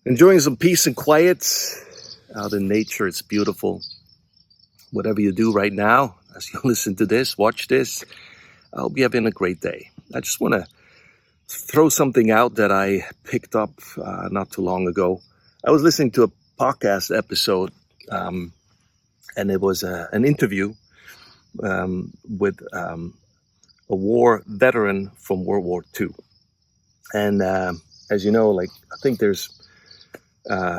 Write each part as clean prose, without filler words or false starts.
Enjoying some peace and quiet out in nature. It's beautiful. Whatever you do right now, as you listen to this, watch this, I hope you're having a great day. I just want to throw something out that I picked up not too long ago. I was listening to a podcast episode, and it was an interview with a war veteran from World War II. And as you know, I think there's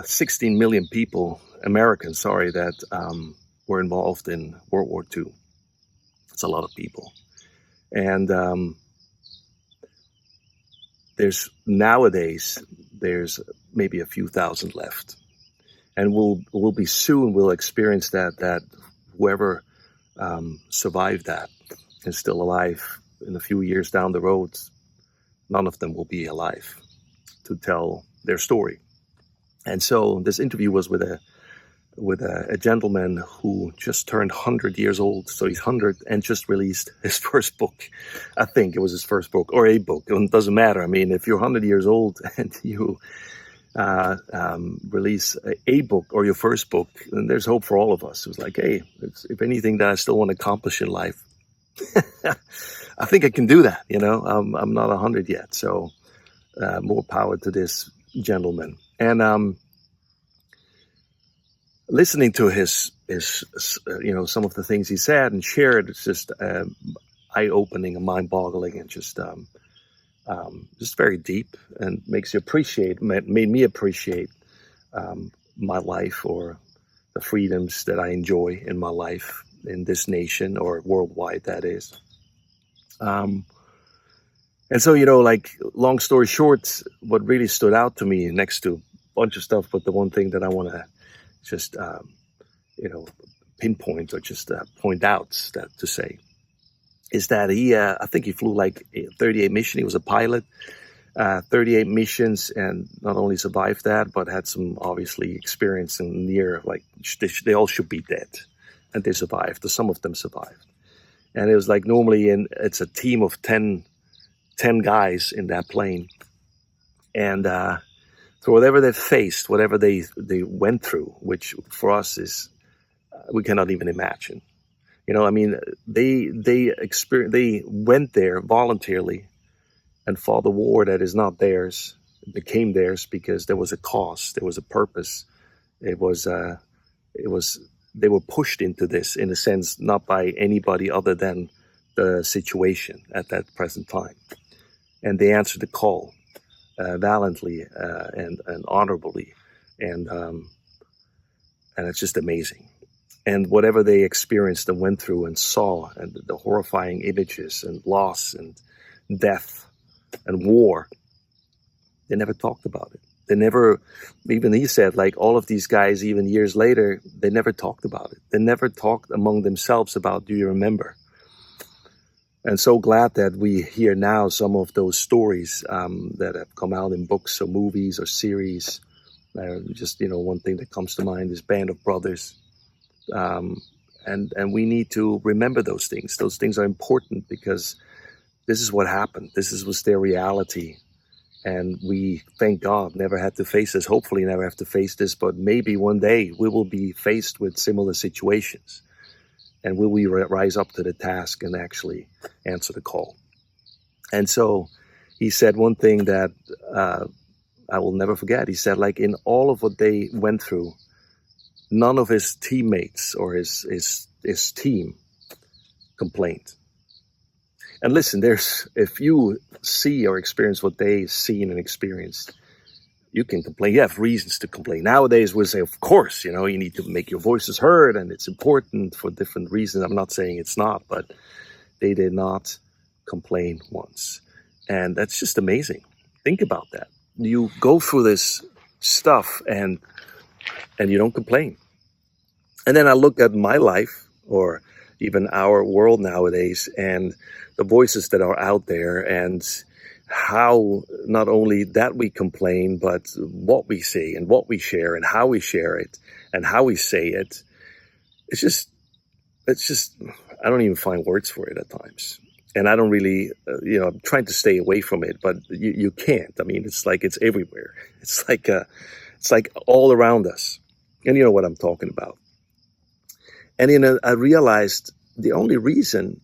16 million people, Americans, that were involved in World War II. It's a lot of people. And nowadays there's maybe a few thousand left. And we'll experience that whoever survived that is still alive in a few years down the road, none of them will be alive to tell their story. And so this interview was with a gentleman who just turned 100 years old. So he's 100 and just released his first book. I think it was his first book or a book. It doesn't matter. I mean, if you're 100 years old and you release a book or your first book, then there's hope for all of us. It was like, hey, if anything that I still want to accomplish in life, I think I can do that. I'm not 100 yet. So more power to this gentleman. And listening to his some of the things he said and shared, it's just eye-opening and mind-boggling, and just very deep, and made me appreciate my life, or the freedoms that I enjoy in my life in this nation, or worldwide, that is. And so, long story short, what really stood out to me, next to a bunch of stuff, but the one thing that I want to just, pinpoint, or just point out to say, is that I think he flew 38 missions. He was a pilot, 38 missions, and not only survived that, but had some obviously experience in near, they all should be dead, and they survived. Some of them survived. And it was normally it's a team of 10 guys in that plane. And so whatever they faced, whatever they went through, which for us is, we cannot even imagine. They went there voluntarily and fought a war that is not theirs. It became theirs because there was a cause, there was a purpose. They were pushed into this, in a sense, not by anybody other than the situation at that present time. And they answered the call valiantly and honorably, and it's just amazing. And whatever they experienced and went through and saw, and the horrifying images and loss and death and war, they never talked about it. They never, even he said, all of these guys, even years later, they never talked about it. They never talked among themselves about, do you remember? And so glad that we hear now some of those stories that have come out in books or movies or series. One thing that comes to mind is Band of Brothers. And we need to remember those things. Those things are important because this is what happened. Was their reality. And we, thank God, never had to face this. Hopefully never have to face this, but maybe one day we will be faced with similar situations. And will we rise up to the task and actually answer the call? And so he said one thing that I will never forget. He said, in all of what they went through, none of his teammates or his team complained. And listen, if you see or experience what they've seen and experienced, you can complain. You have reasons to complain. Nowadays, we'll say, of course, you need to make your voices heard, and it's important for different reasons. I'm not saying it's not, but they did not complain once. And that's just amazing. Think about that. You go through this stuff and you don't complain. And then I look at my life, or even our world nowadays, and the voices that are out there, and how not only that we complain, but what we say and what we share and how we share it and how we say it. It's just, I don't even find words for it at times. And I don't really, I'm trying to stay away from it, but you can't. I mean, it's everywhere. It's It's like all around us. And you know what I'm talking about. And I realized the only reason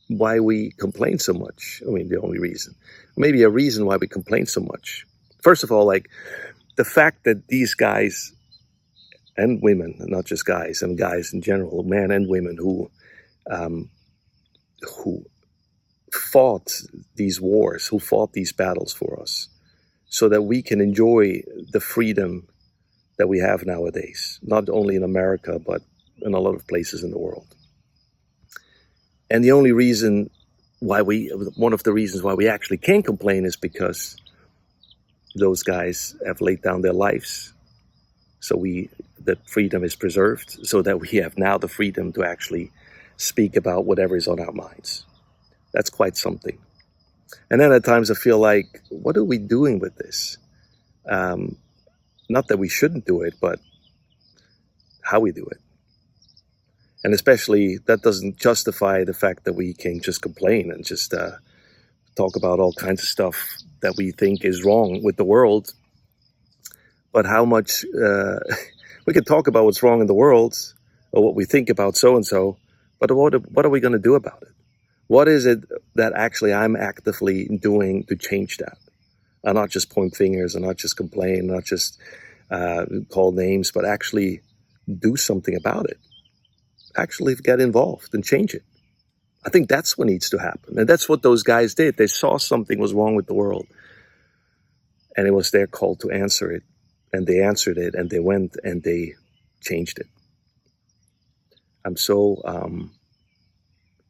why we complain so much, the only reason, maybe a reason why we complain so much. First of all, like the fact that these guys and women, not just guys, and guys in general, men and women who fought these wars, who fought these battles for us, so that we can enjoy the freedom that we have nowadays, not only in America, but in a lot of places in the world. And the only reason one of the reasons why we actually can complain is because those guys have laid down their lives. So that freedom is preserved, so that we have now the freedom to actually speak about whatever is on our minds. That's quite something. And then at times I feel like, what are we doing with this? Not that we shouldn't do it, but how we do it. And especially that doesn't justify the fact that we can just complain and just talk about all kinds of stuff that we think is wrong with the world. But how much we can talk about what's wrong in the world or what we think about so-and-so, but what are we going to do about it? What is it that actually I'm actively doing to change that? And not just point fingers and not just complain, not just call names, but actually do something about it. Actually get involved and change it. I think that's what needs to happen. And that's what those guys did. They saw something was wrong with the world. And it was their call to answer it. And they answered it, and they went and they changed it. I'm so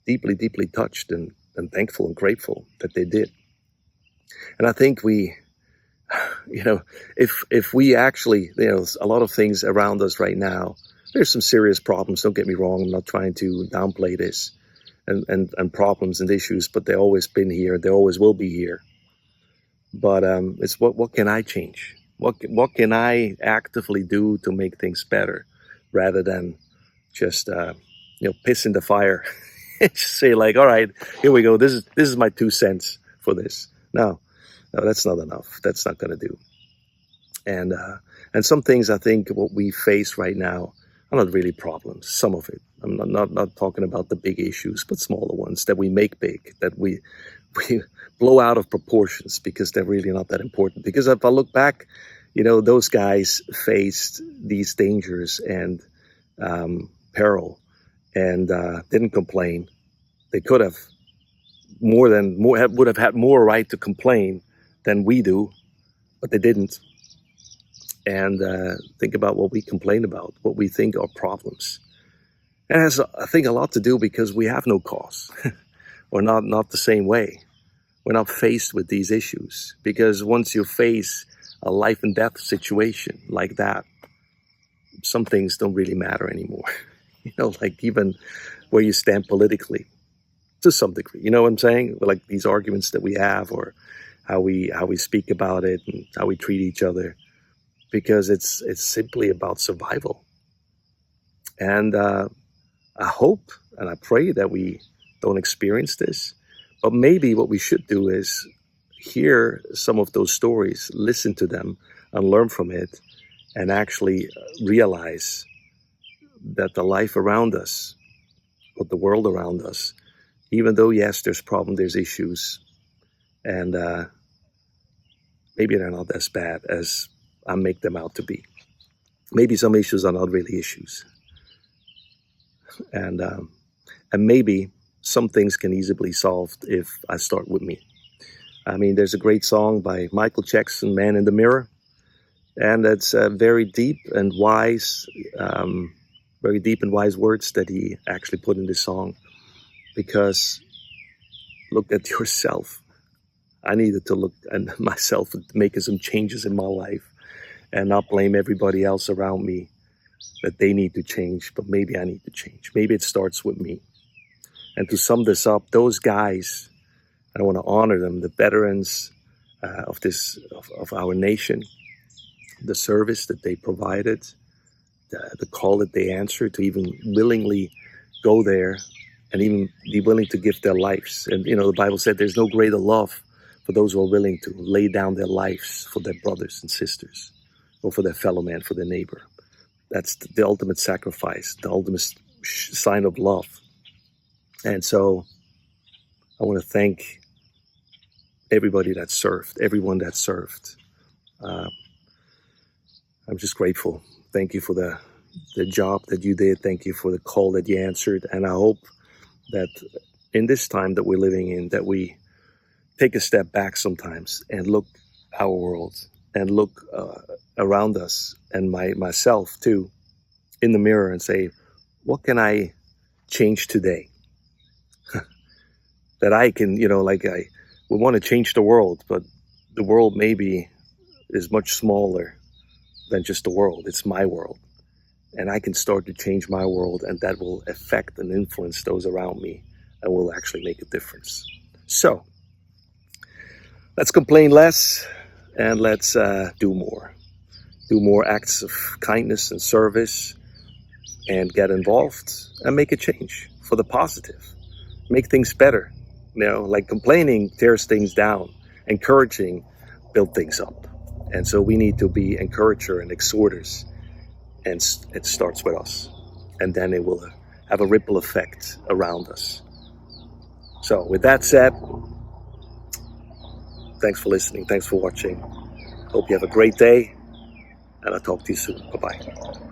deeply, deeply touched and thankful and grateful that they did. And I think we, if we actually, a lot of things around us right now, there's some serious problems. Don't get me wrong. I'm not trying to downplay this and problems and issues, but they've always been here. They always will be here. But it's what can I change? What can I actively do to make things better, rather than just piss in the fire? Just say like, all right, here we go. This is my 2 cents for this. No, that's not enough. That's not going to do. And some things I think what we face right now are not really problems. Some of it. I'm not talking about the big issues, but smaller ones that we make big, that we blow out of proportions because they're really not that important. Because if I look back, those guys faced these dangers and peril and didn't complain. They could have would have had more right to complain than we do, but they didn't. And think about what we complain about, what we think are problems. It has, I think, a lot to do because we have no cause. Or not the same way. We're not faced with these issues. Because once you face a life and death situation like that, some things don't really matter anymore. Like even where you stand politically, to some degree. You know what I'm saying? Like these arguments that we have, or how we speak about it and how we treat each other. Because it's simply about survival. And I hope and I pray that we don't experience this. But maybe what we should do is hear some of those stories, listen to them, and learn from it, and actually realize that the life around us, or the world around us, even though, yes, there's problems, there's issues, and maybe they're not as bad as I make them out to be. Maybe some issues are not really issues. And maybe some things can easily be solved if I start with me. There's a great song by Michael Jackson, Man in the Mirror. And it's very deep and wise words that he actually put in this song. Because look at yourself. I needed to look at myself and making some changes in my life and not blame everybody else around me that they need to change, but maybe I need to change. Maybe it starts with me. And to sum this up, those guys, I want to honor them, the veterans of our nation, the service that they provided, the call that they answered to even willingly go there and even be willing to give their lives. And, the Bible said there's no greater love for those who are willing to lay down their lives for their brothers and sisters. or for their fellow man, for their neighbor. That's the ultimate sacrifice, the ultimate sign of love. And so I want to thank everybody that served, everyone that served. I'm just grateful. Thank you for the job that you did. Thank you for the call that you answered. And I hope that in this time that we're living in, that we take a step back sometimes and look our world and look around us, and myself too, in the mirror, and say, what can I change today? That I can, we want to change the world, but the world maybe is much smaller than just the world. It's my world. And I can start to change my world, and that will affect and influence those around me and will actually make a difference. So let's complain less and let's do more. Do more acts of kindness and service, and get involved and make a change for the positive. Make things better. Like complaining tears things down. Encouraging build things up. And so we need to be encourager and exhorters. And it starts with us. And then it will have a ripple effect around us. So with that said, thanks for listening. Thanks for watching. Hope you have a great day. And I'll talk to you soon. Bye-bye.